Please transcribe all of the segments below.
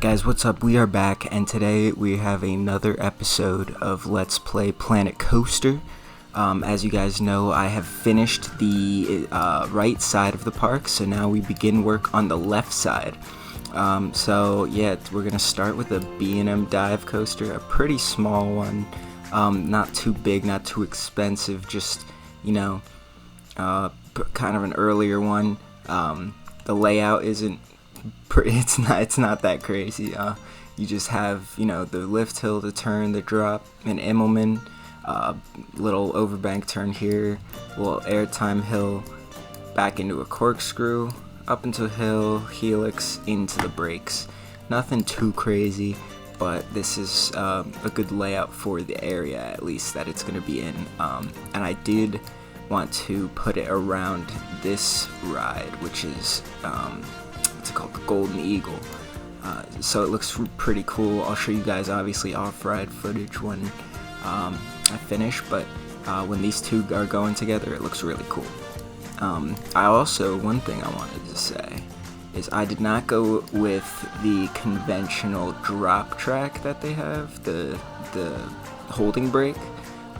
guys, what's up? We are back, and today we have another episode of Let's Play Planet Coaster. As you guys know, I have finished the right side of the park, so now we begin work on the left side. So yeah, we're gonna start with a B&M dive coaster, a pretty small one, not too big, not too expensive, just, you know, kind of an earlier one. The layout isn't it's not that crazy. You just have, you know, the lift hill, the turn, the drop, an Immelman, little overbank turn here, little airtime hill, back into a corkscrew, up into a hill, helix, into the brakes. Nothing too crazy, but this is a good layout for the area, at least, that it's going to be in. And I did want to put it around this ride, which is it's called the Golden Eagle. So it looks pretty cool. I'll show you guys obviously off-ride footage when I finish, but when these two are going together, it looks really cool. One thing I wanted to say is I did not go with the conventional drop track that they have, the holding brake.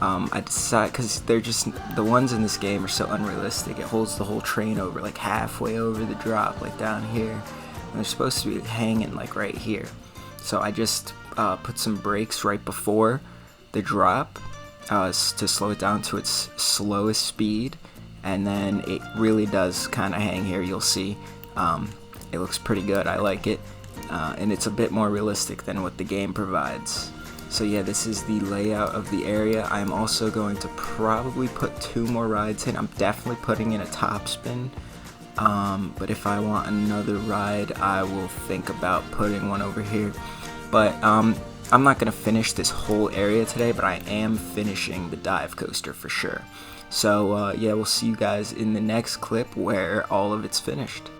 I decided, because they're just, the ones in this game are so unrealistic. It holds the whole train over, like halfway over the drop, like down here, and they're supposed to be hanging like right here. So I just put some brakes right before the drop to slow it down to its slowest speed, and then it really does kind of hang here. You'll see. It looks pretty good. I like it, and it's a bit more realistic than what the game provides. So yeah, this is the layout of the area. I'm also going to probably put 2 more rides in. I'm definitely putting in a top spin, but if I want another ride, I will think about putting one over here. But I'm not going to finish this whole area today, but I am finishing the dive coaster for sure. So yeah, we'll see you guys in the next clip where all of it's finished.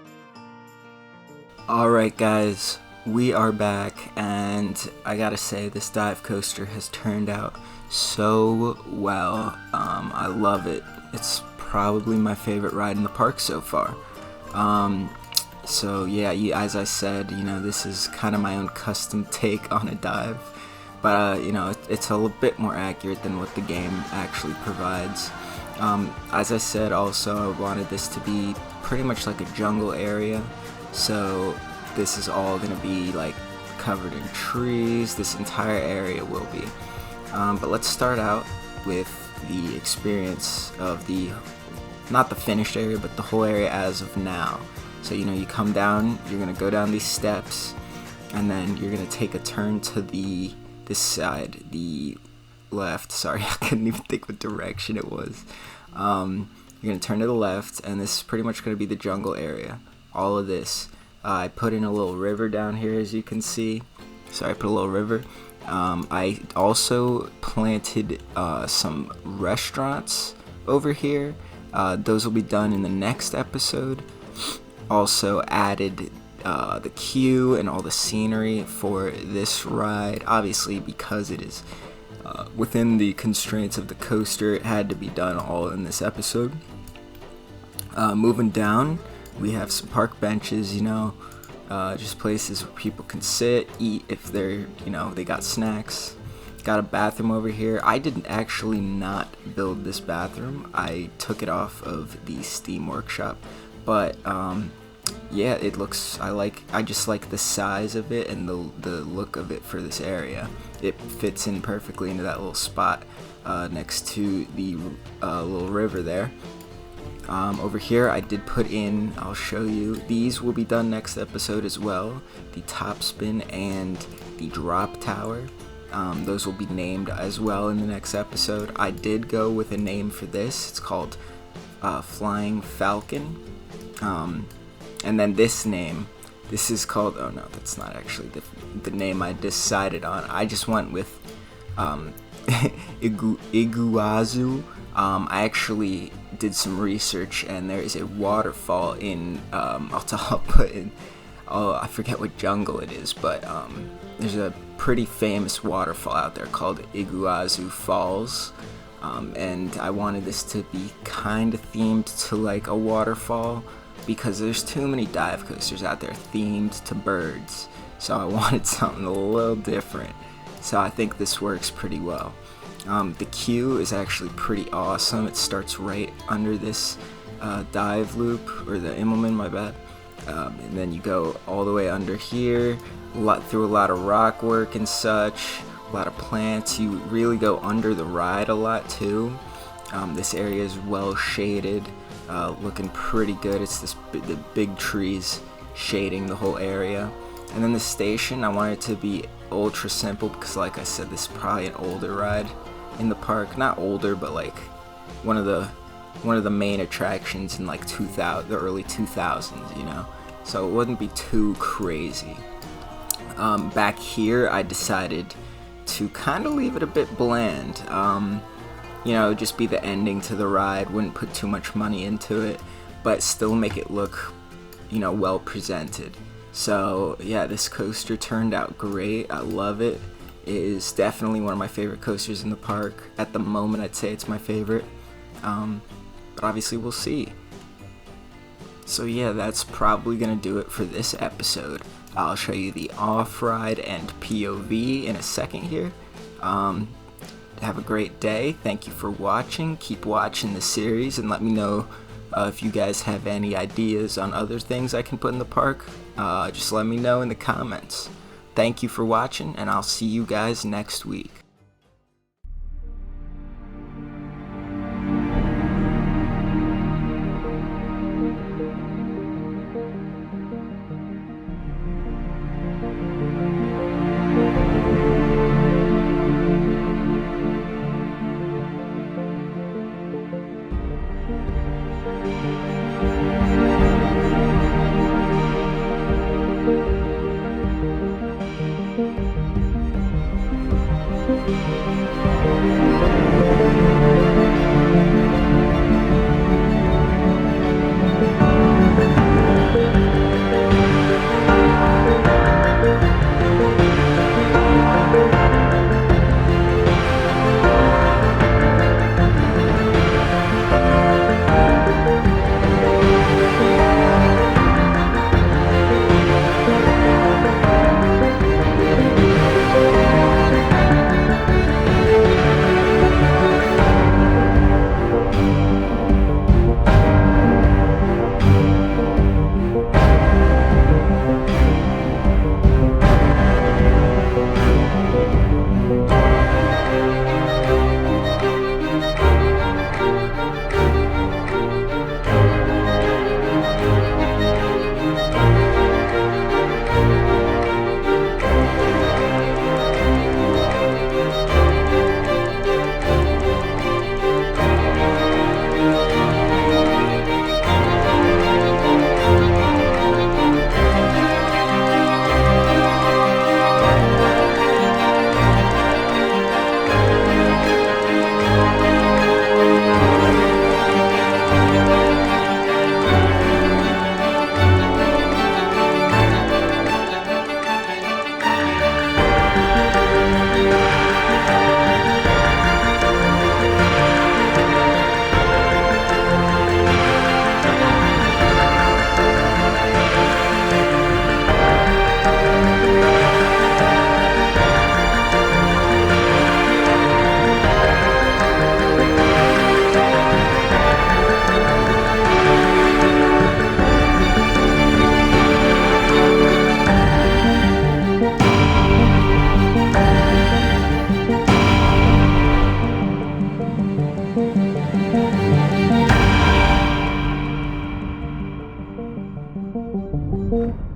Alright guys, we are back, and I gotta say, this dive coaster has turned out so well. I love it. It's probably my favorite ride in the park so far. So yeah, as I said, you know, this is kind of my own custom take on a dive, but you know, it's a little bit more accurate than what the game actually provides. As I said, also, I wanted this to be pretty much like a jungle area, so this is all going to be like covered in trees. This entire area will be. But let's start out with the experience of not the finished area, but the whole area as of now. So, you know, you come down, you're going to go down these steps, and then you're going to take a turn to this side, the left. Sorry, I couldn't even think what direction it was. You're going to turn to the left, and this is pretty much going to be the jungle area. All of this. I put in a little river down here, as you can see. So I put a little river. I also planted some restaurants over here. Those will be done in the next episode. Also added the queue and all the scenery for this ride. Obviously, because it is within the constraints of the coaster, it had to be done all in this episode. Moving down, we have some park benches, you know, just places where people can sit, eat if they're, you know, they got snacks. Got a bathroom over here. I didn't actually not build this bathroom. I took it off of the Steam Workshop, but yeah, it looks, I just like the size of it and the look of it for this area. It fits in perfectly into that little spot next to the little river there. Over here I did put in, I'll show you, these will be done next episode as well, the top spin and the drop tower. Those will be named as well in the next episode. I did go with a name for this. It's called Flying Falcon. And then this name, this is called, oh no, that's not actually the name I decided on. I just went with Iguazu. I actually did some research, and there is a waterfall in, I'll put in, I forget what jungle it is, but there's a pretty famous waterfall out there called Iguazu Falls, and I wanted this to be kind of themed to like a waterfall, because there's too many dive coasters out there themed to birds. so I wanted something a little different. So I think this works pretty well. The queue is actually pretty awesome. It starts right under this dive loop, or the Immelmann, my bad. And then you go all the way under here, through a lot of rock work and such, a lot of plants. You really go under the ride a lot too. This area is well shaded, looking pretty good. It's the big trees shading the whole area. And then the station, I want it to be ultra simple because, like I said, this is probably an older ride in the park. Not older, but like one of the main attractions in like the early 2000s, you know. So it wouldn't be too crazy. Back here, I decided to kind of leave it a bit bland. You know, just be the ending to the ride. Wouldn't put too much money into it, but still make it look, you know, well presented. So yeah, this coaster turned out great. I love it. It is definitely one of my favorite coasters in the park. At the moment, I'd say it's my favorite. But obviously we'll see. So yeah, that's probably gonna do it for this episode. I'll show you the off-ride and POV in a second here. Have a great day. Thank you for watching. Keep watching the series and let me know if you guys have any ideas on other things I can put in the park. Just let me know in the comments. Thank you for watching, and I'll see you guys next week. Thank you.